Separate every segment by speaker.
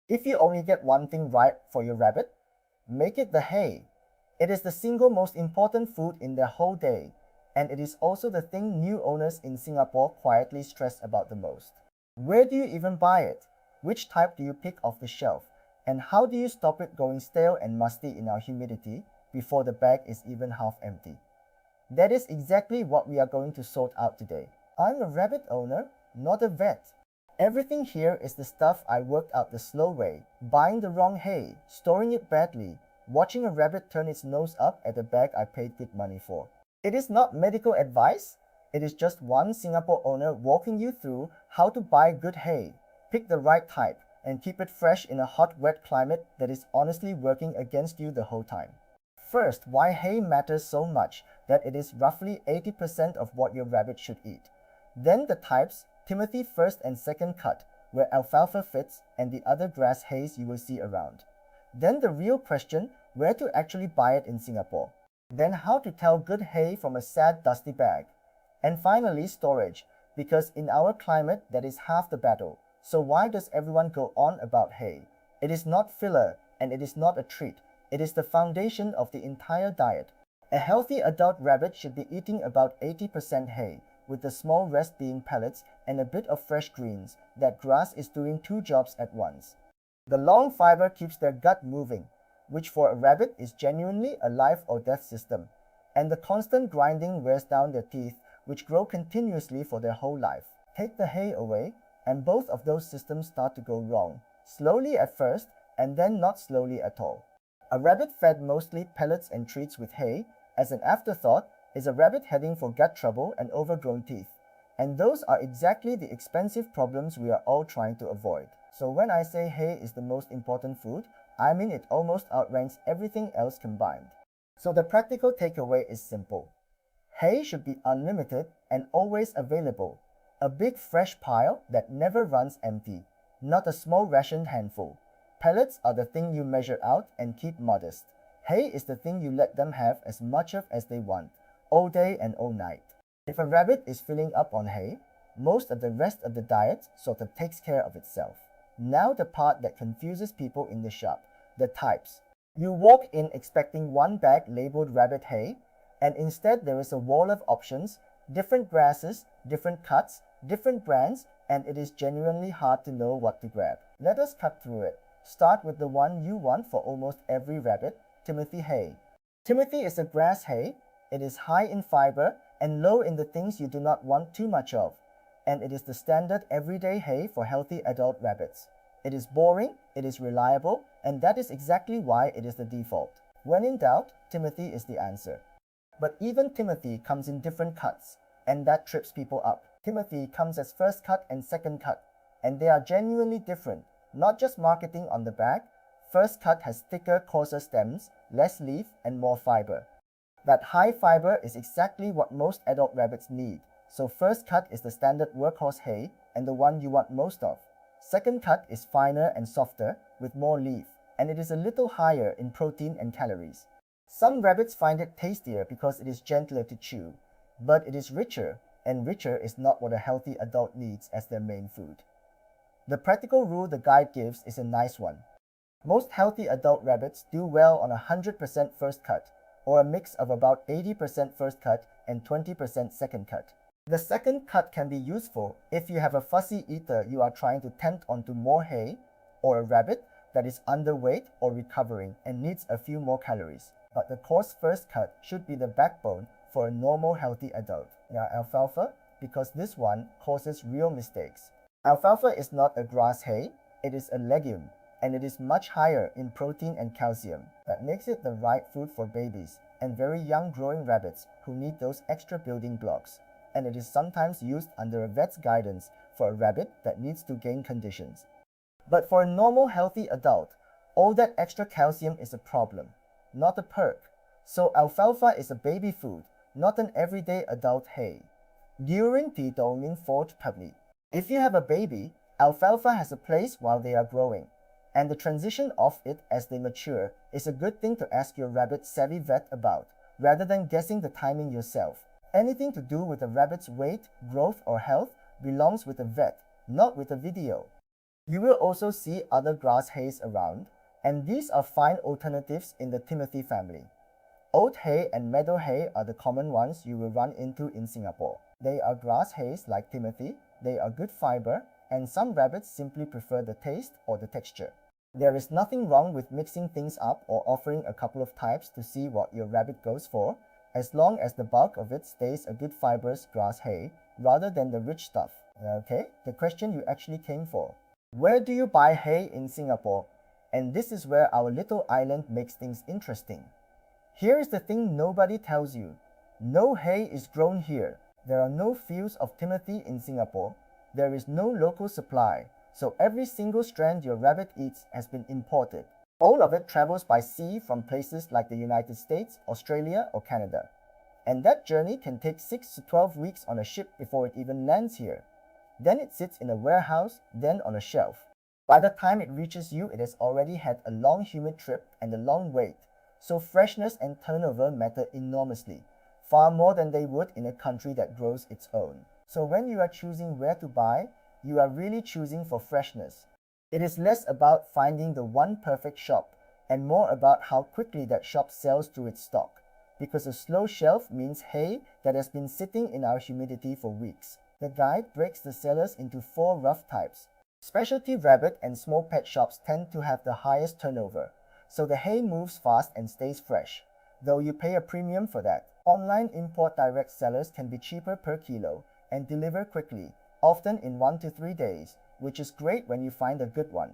Speaker 1: If you only get one thing right for your rabbit, make it the hay. It is the single most important food in their whole day, and it is also the thing new owners in Singapore quietly stress about the most. Where do you even buy it? Which type do you pick off the shelf? And how do you stop it going stale and musty in our humidity before the bag is even half empty? That is exactly what we are going to sort out today. I'm a rabbit owner, not a vet. Everything here is the stuff I worked out the slow way, buying the wrong hay, storing it badly, watching a rabbit turn its nose up at a bag I paid good money for. It is not medical advice, it is just one Singapore owner walking you through how to buy good hay, pick the right type, and keep it fresh in a hot, wet climate that is honestly working against you the whole time. First, why hay matters so much that it is roughly 80% of what your rabbit should eat. Then the types, Timothy first and second cut, where alfalfa fits, and the other grass hays you will see around. Then the real question, where to actually buy it in Singapore. Then how to tell good hay from a sad dusty bag. And finally storage, because in our climate that is half the battle. So why does everyone go on about hay? It is not filler, and it is not a treat. It is the foundation of the entire diet. A healthy adult rabbit should be eating about 80% hay, with the small rest being pellets and a bit of fresh greens. That grass is doing two jobs at once. The long fiber keeps their gut moving, which for a rabbit is genuinely a life or death system, and the constant grinding wears down their teeth, which grow continuously for their whole life. Take the hay away, and both of those systems start to go wrong, slowly at first, and then not slowly at all. A rabbit fed mostly pellets and treats with hay, as an afterthought, is a rabbit heading for gut trouble and overgrown teeth. And those are exactly the expensive problems we are all trying to avoid. So when I say hay is the most important food, I mean it almost outranks everything else combined. So the practical takeaway is simple. Hay should be unlimited and always available. A big fresh pile that never runs empty, not a small rationed handful. Pellets are the thing you measure out and keep modest. Hay is the thing you let them have as much of as they want, all day and all night. If a rabbit is filling up on hay, most of the rest of the diet sort of takes care of itself. Now the part that confuses people in the shop, the types. You walk in expecting one bag labeled rabbit hay, and instead there is a wall of options, different grasses, different cuts, different brands, and it is genuinely hard to know what to grab. Let us cut through it. Start with the one you want for almost every rabbit, Timothy hay. Timothy is a grass hay. It is high in fiber and low in the things you do not want too much of, and it is the standard everyday hay for healthy adult rabbits. It is boring, it is reliable, and that is exactly why it is the default. When in doubt, Timothy is the answer. But even Timothy comes in different cuts, and that trips people up. Timothy comes as first cut and second cut, and they are genuinely different, not just marketing on the bag. First cut has thicker, coarser stems, less leaf, and more fiber. That high fiber is exactly what most adult rabbits need, so first cut is the standard workhorse hay and the one you want most of. Second cut is finer and softer with more leaf, and it is a little higher in protein and calories. Some rabbits find it tastier because it is gentler to chew, but it is richer, and richer is not what a healthy adult needs as their main food. The practical rule the guide gives is a nice one. Most healthy adult rabbits do well on 100% first cut, or a mix of about 80% first cut and 20% second cut. The second cut can be useful if you have a fussy eater you are trying to tempt onto more hay, or a rabbit that is underweight or recovering and needs a few more calories. But the coarse first cut should be the backbone for a normal healthy adult. Now alfalfa, because this one causes real mistakes. Alfalfa is not a grass hay, it is a legume, and it is much higher in protein and calcium. That makes it the right food for babies and very young growing rabbits who need those extra building blocks. And it is sometimes used under a vet's guidance for a rabbit that needs to gain conditions. But for a normal healthy adult, all that extra calcium is a problem, not a perk. So alfalfa is a baby food, not an everyday adult hay. During the Donging Fort Public. If you have a baby, alfalfa has a place while they are growing, and the transition of it as they mature is a good thing to ask your rabbit savvy vet about, rather than guessing the timing yourself. Anything to do with a rabbit's weight, growth, or health belongs with a vet, not with a video. You will also see other grass hays around, and these are fine alternatives in the Timothy family. Oat hay and meadow hay are the common ones you will run into in Singapore. They are grass hays like Timothy, they are good fiber, and some rabbits simply prefer the taste or the texture. There is nothing wrong with mixing things up or offering a couple of types to see what your rabbit goes for, as long as the bulk of it stays a good fibrous grass hay rather than the rich stuff. Okay, the question you actually came for. Where do you buy hay in Singapore? And this is where our little island makes things interesting. Here is the thing nobody tells you. No hay is grown here. There are no fields of Timothy in Singapore. There is no local supply. So every single strand your rabbit eats has been imported. All of it travels by sea from places like the United States, Australia, or Canada. And that journey can take 6 to 12 weeks on a ship before it even lands here. Then it sits in a warehouse, then on a shelf. By the time it reaches you, it has already had a long humid trip and a long wait. So freshness and turnover matter enormously, far more than they would in a country that grows its own. So when you are choosing where to buy, you are really choosing for freshness. It is less about finding the one perfect shop and more about how quickly that shop sells through its stock, because a slow shelf means hay that has been sitting in our humidity for weeks. The guide breaks the sellers into 4 rough types. Specialty rabbit and small pet shops tend to have the highest turnover, so the hay moves fast and stays fresh, though you pay a premium for that. Online import direct sellers can be cheaper per kilo and deliver quickly, often in 1 to 3 days, which is great when you find a good one.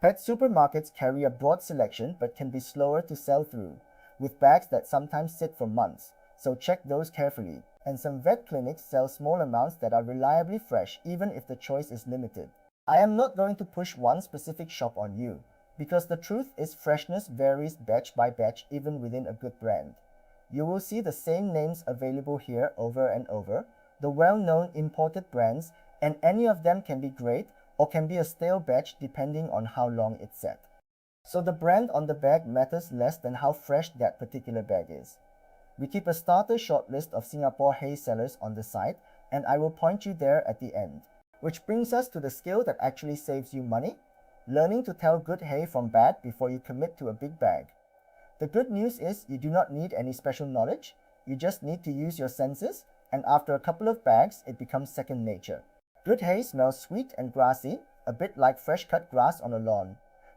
Speaker 1: Pet supermarkets carry a broad selection but can be slower to sell through, with bags that sometimes sit for months, so check those carefully. And some vet clinics sell small amounts that are reliably fresh even if the choice is limited. I am not going to push one specific shop on you, because the truth is freshness varies batch by batch even within a good brand. You will see the same names available here over and over, the well-known imported brands, and any of them can be great or can be a stale batch depending on how long it's sat. So the brand on the bag matters less than how fresh that particular bag is. We keep a starter shortlist of Singapore hay sellers on the site, and I will point you there at the end. Which brings us to the skill that actually saves you money, learning to tell good hay from bad before you commit to a big bag. The good news is you do not need any special knowledge, you just need to use your senses, and after a couple of bags, it becomes second nature. Good hay smells sweet and grassy, a bit like fresh cut grass on a lawn.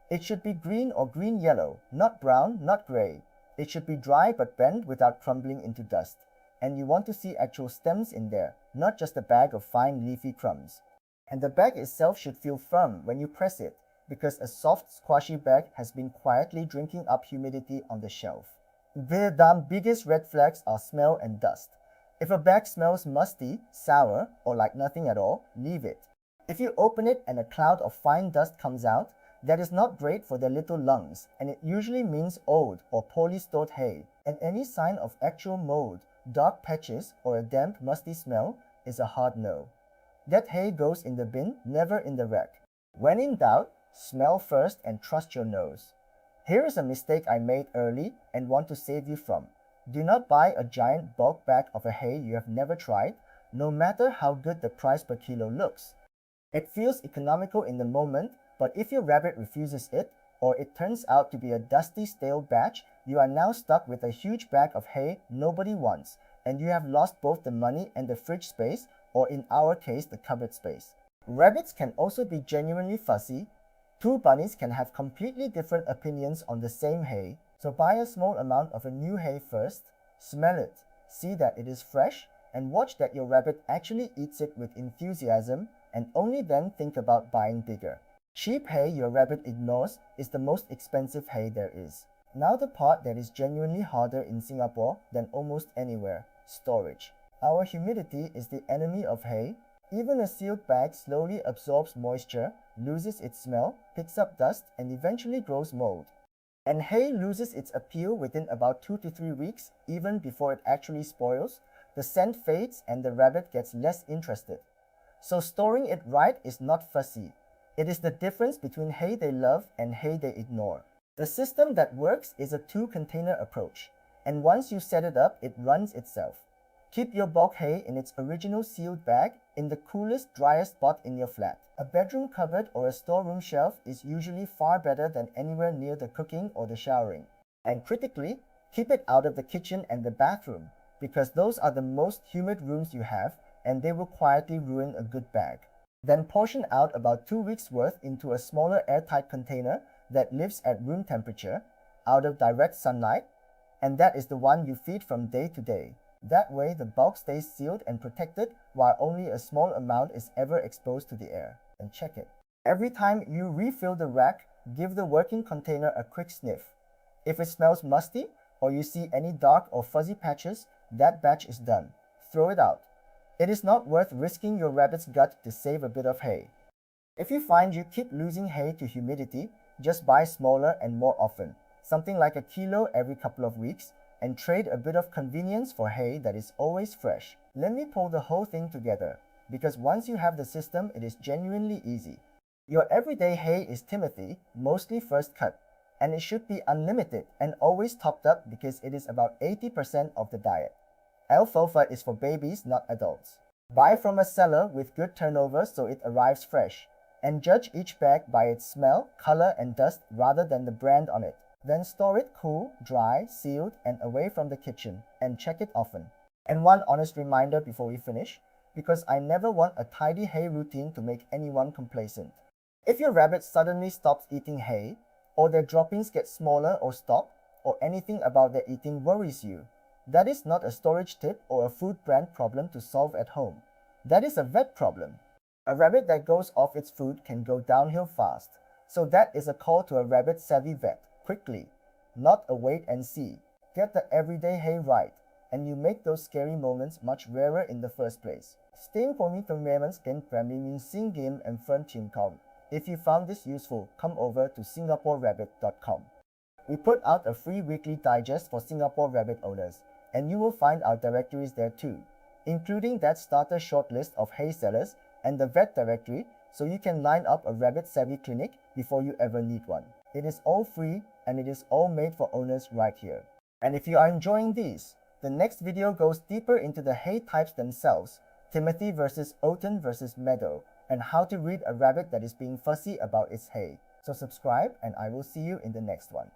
Speaker 1: It should be green or green-yellow, not brown, not grey. It should be dry but bent without crumbling into dust. And you want to see actual stems in there, not just a bag of fine leafy crumbs. And the bag itself should feel firm when you press it, because a soft, squashy bag has been quietly drinking up humidity on the shelf. The biggest red flags are smell and dust. If a bag smells musty, sour, or like nothing at all, leave it. If you open it and a cloud of fine dust comes out, that is not great for their little lungs, and it usually means old or poorly stored hay. And any sign of actual mold, dark patches, or a damp, musty smell is a hard no. That hay goes in the bin, never in the rack. When in doubt, smell first and trust your nose. Here is a mistake I made early and want to save you from. Do not buy a giant bulk bag of a hay you have never tried, no matter how good the price per kilo looks. It feels economical in the moment, but if your rabbit refuses it, or it turns out to be a dusty, stale batch, you are now stuck with a huge bag of hay nobody wants, and you have lost both the money and the fridge space, or in our case, the cupboard space. Rabbits can also be genuinely fussy. 2 bunnies can have completely different opinions on the same hay, so buy a small amount of a new hay first, smell it, see that it is fresh, and watch that your rabbit actually eats it with enthusiasm, and only then think about buying bigger. Cheap hay your rabbit ignores is the most expensive hay there is. Now the part that is genuinely harder in Singapore than almost anywhere, storage. Our humidity is the enemy of hay. Even a sealed bag slowly absorbs moisture, loses its smell, picks up dust, and eventually grows mold. And hay loses its appeal within about 2 to 3 weeks, even before it actually spoils. The scent fades and the rabbit gets less interested. So storing it right is not fussy. It is the difference between hay they love and hay they ignore. The system that works is a 2-container approach, and once you set it up, it runs itself. Keep your bulk hay in its original sealed bag in the coolest, driest spot in your flat. A bedroom cupboard or a storeroom shelf is usually far better than anywhere near the cooking or the showering. And critically, keep it out of the kitchen and the bathroom, because those are the most humid rooms you have, and they will quietly ruin a good bag. Then portion out about 2 weeks worth into a smaller airtight container that lives at room temperature, out of direct sunlight, and that is the one you feed from day to day. That way the bulk stays sealed and protected while only a small amount is ever exposed to the air. And check it. Every time you refill the rack, give the working container a quick sniff. If it smells musty or you see any dark or fuzzy patches, that batch is done. Throw it out. It is not worth risking your rabbit's gut to save a bit of hay. If you find you keep losing hay to humidity, just buy smaller and more often, something like a kilo every couple of weeks, and trade a bit of convenience for hay that is always fresh. Let me pull the whole thing together, because once you have the system, it is genuinely easy. Your everyday hay is Timothy, mostly first cut, and it should be unlimited and always topped up because it is about 80% of the diet. Alfalfa is for babies, not adults. Buy from a seller with good turnover so it arrives fresh, and judge each bag by its smell, color, and dust rather than the brand on it. Then store it cool, dry, sealed, and away from the kitchen, and check it often. And one honest reminder before we finish, because I never want a tidy hay routine to make anyone complacent. If your rabbit suddenly stops eating hay, or their droppings get smaller or stop, or anything about their eating worries you, that is not a storage tip or a food brand problem to solve at home. That is a vet problem. A rabbit that goes off its food can go downhill fast, so that is a call to a rabbit-savvy vet, quickly. Not a wait and see. Get the everyday hay right, and you make those scary moments much rarer in the first place. Staying for me from Raymond's Game Family means Sing Game and Fern Team Com. If you found this useful, come over to singaporerabbit.com. We put out a free weekly digest for Singapore Rabbit owners, and you will find our directories there too, including that starter shortlist of hay sellers and the vet directory, so you can line up a rabbit-savvy clinic before you ever need one. It is all free, and it is all made for owners right here. And if you are enjoying these, the next video goes deeper into the hay types themselves, Timothy versus Oaten versus Meadow, and how to read a rabbit that is being fussy about its hay. So subscribe, and I will see you in the next one.